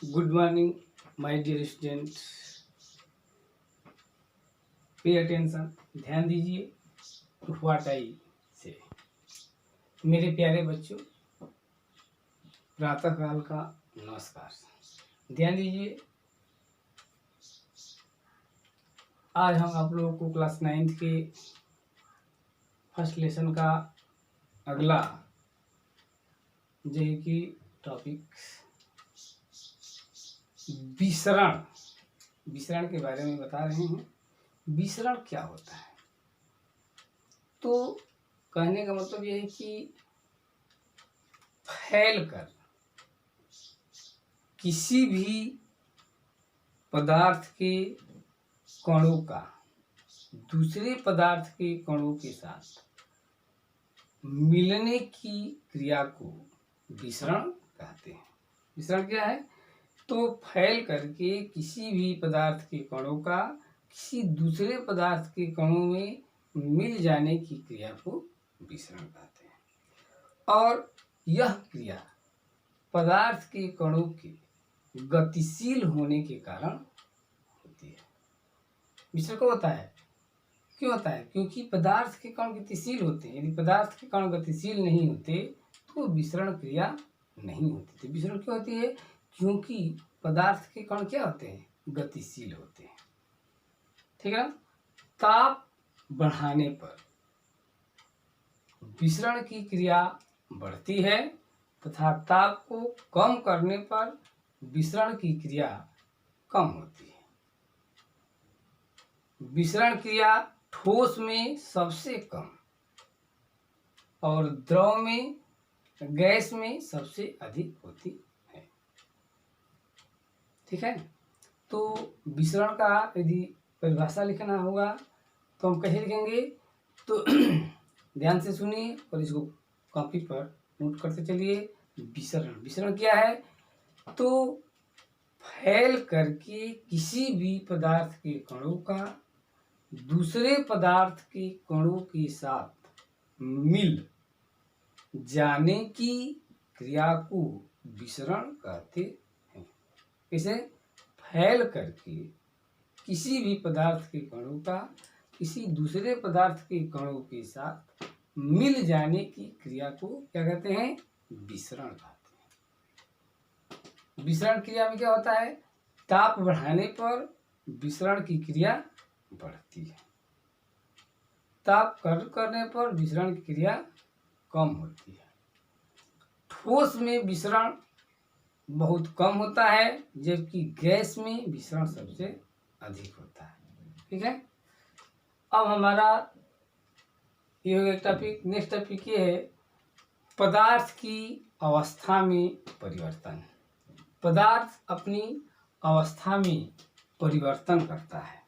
Good morning my dear students. Pay attention, ध्यान दीजिए what I से। मेरे प्यारे बच्चों, प्रातः काल का नमस्कार। ध्यान दीजिए, आज हम आप लोगों को क्लास 9th के फर्स्ट लेसन का अगला जो है कि टॉपिक विसरण के बारे में बता रहे हैं। विसरण क्या होता है? तो कहने का मतलब यह है कि फैलकर किसी भी पदार्थ के कणों का दूसरे पदार्थ के कणों के साथ मिलने की क्रिया को विसरण कहते हैं। विसरण क्या है? तो फैल करके किसी भी पदार्थ के कणों का किसी दूसरे पदार्थ के कणों में मिल जाने की क्रिया को विसरण कहते हैं। और यह क्रिया पदार्थ के कणों के गतिशील होने के कारण होती है। विसरण क्यों होता है? क्यों होता है? क्योंकि पदार्थ के कण गतिशील होते हैं। यदि पदार्थ के कण गतिशील नहीं होते तो विसरण क्रिया नहीं होती थी। विसरण क्यों होती है? क्योंकि पदार्थ के कण क्या होते हैं? गतिशील होते हैं। ठीक है ना? ताप बढ़ाने पर विसरण की क्रिया बढ़ती है तथा ताप को कम करने पर विसरण की क्रिया कम होती है। विसरण क्रिया ठोस में सबसे कम और द्रव में, गैस में सबसे अधिक होती है। ठीक है? तो विसरण का यदि परिभाषा लिखना होगा तो हम कैसे लिखेंगे? तो ध्यान से सुनिए और इसको कॉपी पर नोट करते चलिए। विसरण क्या है? तो फैल करके किसी भी पदार्थ के कणों का दूसरे पदार्थ के कणों के साथ मिल जाने की क्रिया को विसरण कहते हैं। कैसे? फैल करके किसी भी पदार्थ के कणों का किसी दूसरे पदार्थ के कणों के साथ मिल जाने की क्रिया को क्या कहते हैं? विसरण कहते हैं। विसरण क्रिया में क्या होता है? ताप बढ़ाने पर विसरण की क्रिया बढ़ती है। ताप करने पर विसरण की क्रिया कम होती है। ठोस में विसरण बहुत कम होता है जबकि गैस में विसरण सबसे अधिक होता है। ठीक है? अब हमारा ये हो गया टॉपिक। नेक्स्ट टॉपिक ये है पदार्थ की अवस्था में परिवर्तन। पदार्थ अपनी अवस्था में परिवर्तन करता है।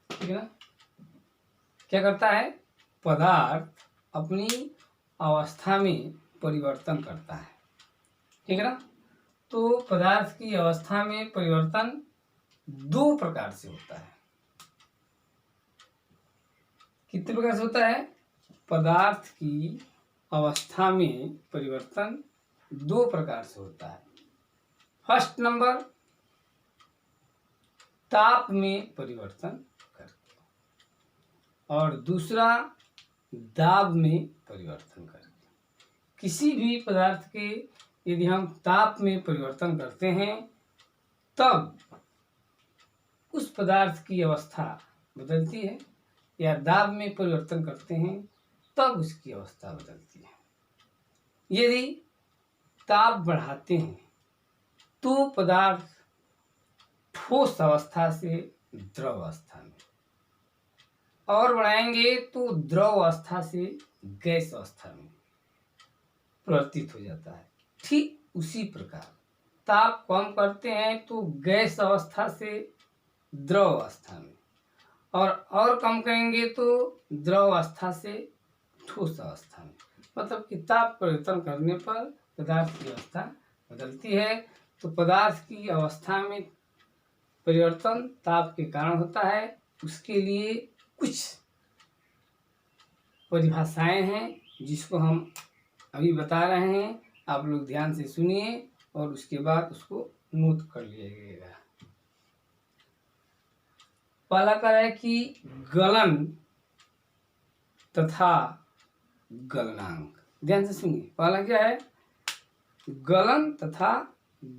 ठीक है ना? क्या करता है? पदार्थ अपनी अवस्था में परिवर्तन करता है। ठीक है ना? तो पदार्थ की अवस्था में परिवर्तन दो प्रकार से होता है। कितने प्रकार से होता है? पदार्थ की अवस्था में परिवर्तन दो प्रकार से होता है। फर्स्ट नंबर, ताप में परिवर्तन करके, और दूसरा दाब में परिवर्तन करके। किसी भी पदार्थ के यदि हम ताप में परिवर्तन करते हैं तब उस पदार्थ की अवस्था बदलती है, या दाब में परिवर्तन करते हैं तब उसकी अवस्था बदलती है। यदि ताप बढ़ाते हैं तो पदार्थ ठोस अवस्था से द्रव अवस्था में, और बढ़ाएंगे तो द्रव अवस्था से गैस अवस्था में परिवर्तित हो जाता है। ठीक उसी प्रकार ताप कम करते हैं तो गैस अवस्था से द्रव अवस्था में, और कम करेंगे तो द्रव अवस्था से ठोस अवस्था में। मतलब कि ताप परिवर्तन करने पर पदार्थ की अवस्था बदलती है। तो पदार्थ की अवस्था में परिवर्तन ताप के कारण होता है। उसके लिए कुछ परिभाषाएं हैं जिसको हम अभी बता रहे हैं। आप लोग ध्यान से सुनिए और उसके बाद उसको नोट कर लीजिएगा। पहला कार्य है कि गलन तथा गलनांक। ध्यान से सुनिए, पहला क्या है? गलन तथा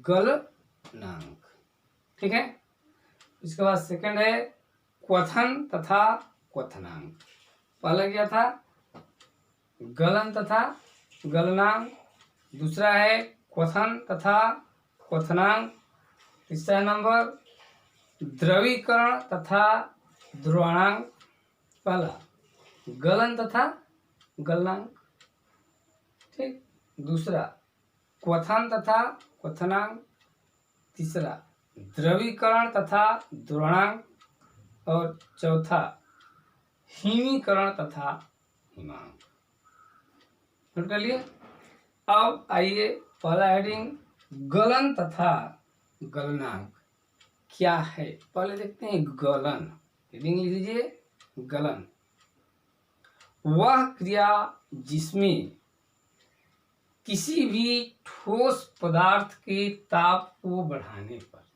गलनांक। ठीक है। इसके बाद सेकंड है क्वथन तथा क्वथनांक। पहला क्या था? गलन तथा गलनांक। दूसरा है क्वथन तथा क्वथनांक। तीसरा नंबर द्रवीकरण तथा ध्रुवणांक। पहला गलन तथा गलनांक, ठीक। दूसरा क्वथन तथा क्वथनांक। तीसरा द्रवीकरण तथा ध्रुवणांक। और चौथा हिमीकरण तथा हिमांक। नोट कर लिए। अब आइए पहला हेडिंग गलन तथा गलनांक क्या है, पहले देखते हैं। गलन, हेडिंग लिख लीजिए, गलन वह क्रिया जिसमें किसी भी ठोस पदार्थ के ताप को बढ़ाने पर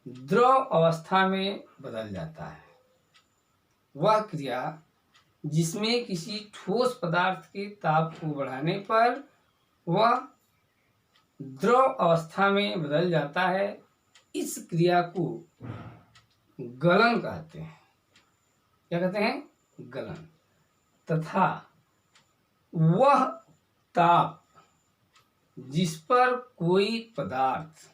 द्रव अवस्था में बदल जाता है। वह क्रिया जिसमें किसी ठोस पदार्थ के ताप को बढ़ाने पर वह द्रव अवस्था में बदल जाता है, इस क्रिया को गलन कहते हैं। क्या कहते हैं? गलन। तथा वह ताप जिस पर कोई पदार्थ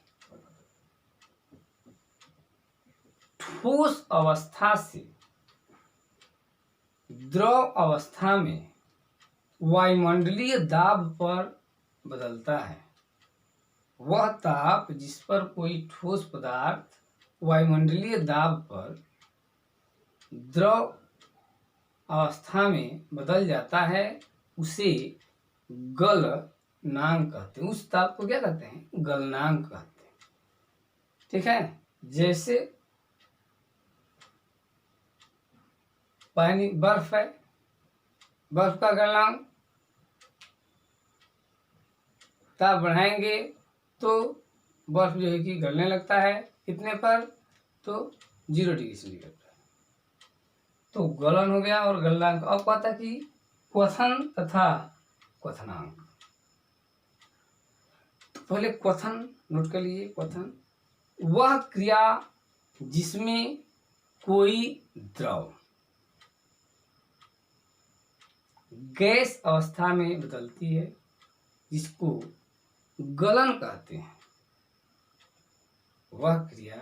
ठोस अवस्था से द्रव अवस्था में वायुमंडलीय दाब पर बदलता है। वह ताप जिस पर कोई ठोस पदार्थ वायुमंडलीय दाब पर द्रव अवस्था में बदल जाता है, उसे गलनांक कहते हैं। उस ताप को क्या कहते हैं? गलनांक कहते हैं। ठीक है। जैसे पानी, बर्फ है, बर्फ का गलनांक ताप बढ़ाएंगे तो बर्फ जो है कि गलने लगता है। कितने पर? तो 0 डिग्री सेंटीग्रेड पर। तो गलन हो गया और गलनांक। अब पता कि क्वथन तथा क्वथनांक। तो पहले क्वथन नोट कर लीजिए। क्वथन वह क्रिया जिसमें कोई द्रव गैस अवस्था में बदलती है, जिसको गलन कहते हैं। वह क्रिया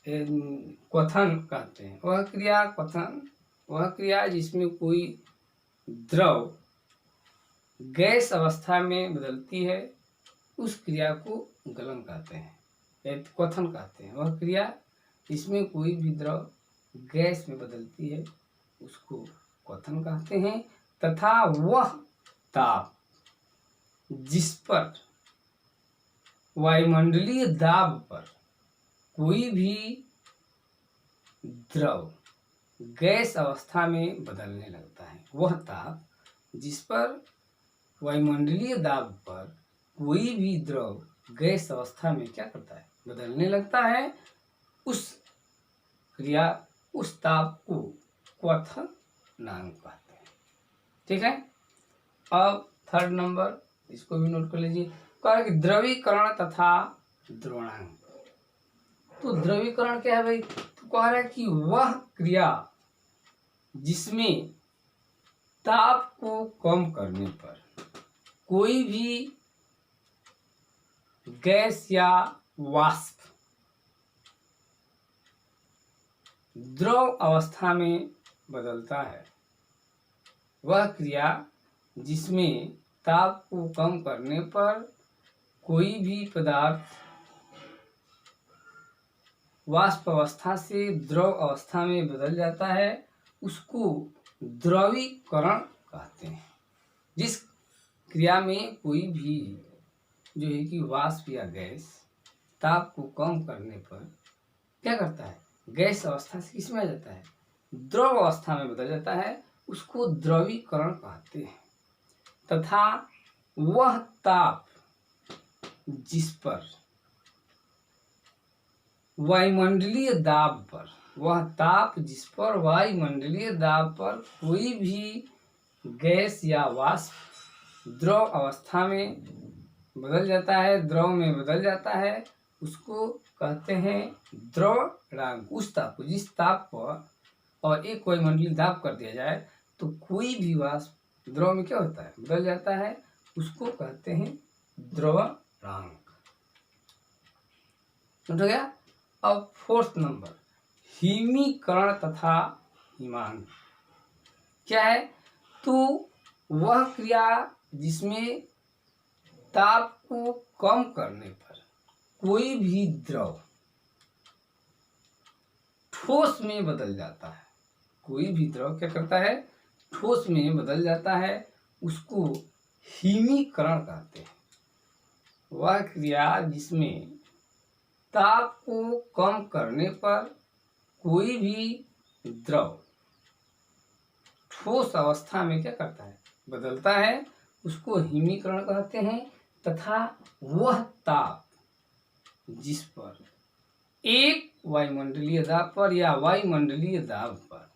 क्वथन कहते हैं। वह क्रिया क्वथन, वह क्रिया जिसमें कोई द्रव गैस अवस्था में बदलती है, उस क्रिया को गलन कहते हैं, क्वथन कहते हैं। वह क्रिया जिसमें कोई भी द्रव गैस में बदलती है, उसको क्वथन कहते हैं। तथा वह ताप जिस पर वायुमंडलीय दाब पर कोई भी द्रव गैस अवस्था में बदलने लगता है, वह ताप जिस पर वायुमंडलीय दाब पर कोई भी द्रव गैस अवस्था में क्या करता है? बदलने लगता है, उस क्रिया, उस ताप को क्वथनांक कहते हैं। ठीक है। अब थर्ड नंबर, इसको भी नोट कर लीजिए। कह रहा है कि द्रवीकरण तथा ध्रुवणांक। तो द्रवीकरण क्या है भाई? तो कह रहा है कि वह क्रिया जिसमें ताप को कम करने पर कोई भी गैस या वाष्प द्रव अवस्था में बदलता है। वह क्रिया जिसमें ताप को कम करने पर कोई भी पदार्थ वाष्प अवस्था से द्रव अवस्था में बदल जाता है, उसको द्रवीकरण कहते हैं। जिस क्रिया में कोई भी जो है कि वाष्प या गैस ताप को कम करने पर क्या करता है? गैस अवस्था से किसमें आ जाता है? द्रव अवस्था में बदल जाता है, उसको द्रवीकरण कहते हैं। तथा वह ताप जिस पर वायुमंडलीय दाब पर, वह ताप जिस पर वायुमंडलीय दाब पर कोई भी गैस या वाष्प द्रव अवस्था में बदल जाता है, द्रव में बदल जाता है, उसको कहते हैं द्रवणांक। उस ताप को, जिस ताप पर और एक वायुमंडलीय दाब कर दिया जाए तो कोई भी वाष्प द्रव में क्या होता है, बदल जाता है, उसको कहते हैं द्रवणांक। समझ गया। अब फोर्थ नंबर, हिमीकरण तथा हिमांक क्या है? तो वह क्रिया जिसमें ताप को कम करने पर कोई भी द्रव ठोस में बदल जाता है। कोई भी द्रव क्या करता है? ठोस में बदल जाता है, उसको हिमीकरण कहते हैं। वह क्रिया जिसमें ताप को कम करने पर कोई भी द्रव ठोस अवस्था में क्या करता है? बदलता है, उसको हिमीकरण कहते हैं। तथा वह ताप जिस पर एक वायुमंडलीय दाब पर या वायुमंडलीय दाब पर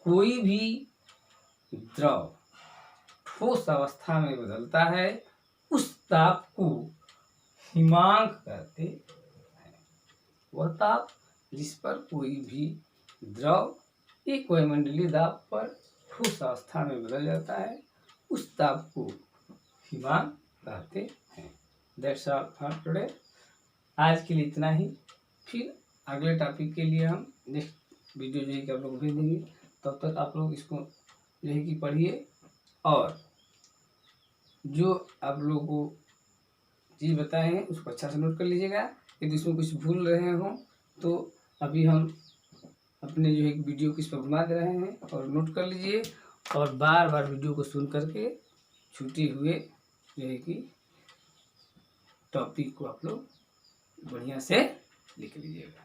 कोई भी द्रव ठोस अवस्था में बदलता है, उस ताप को हिमांक कहते हैं। वह ताप जिस पर कोई भी द्रव एक वायुमंडलीय दाब पर ठोस अवस्था में बदल जाता है, उस ताप को हिमांक कहते हैं। That's all for today. आज के लिए इतना ही। फिर अगले टॉपिक के लिए हम नेक्स्ट वीडियो जो है कि आप लोग भेज देंगे। तब तक आप लोग इसको जो है कि पढ़िए, और जो आप लोगों को चीज़ बताए हैं उसको अच्छा से नोट कर लीजिएगा। यदि इसमें कुछ भूल रहे हों तो अभी हम अपने जो है वीडियो को इस पर घुमा दे रहे हैं, और नोट कर लीजिए, और बार बार वीडियो को सुन करके छूटे हुए जो है कि टॉपिक को आप लोग बढ़िया से लिख लीजिएगा।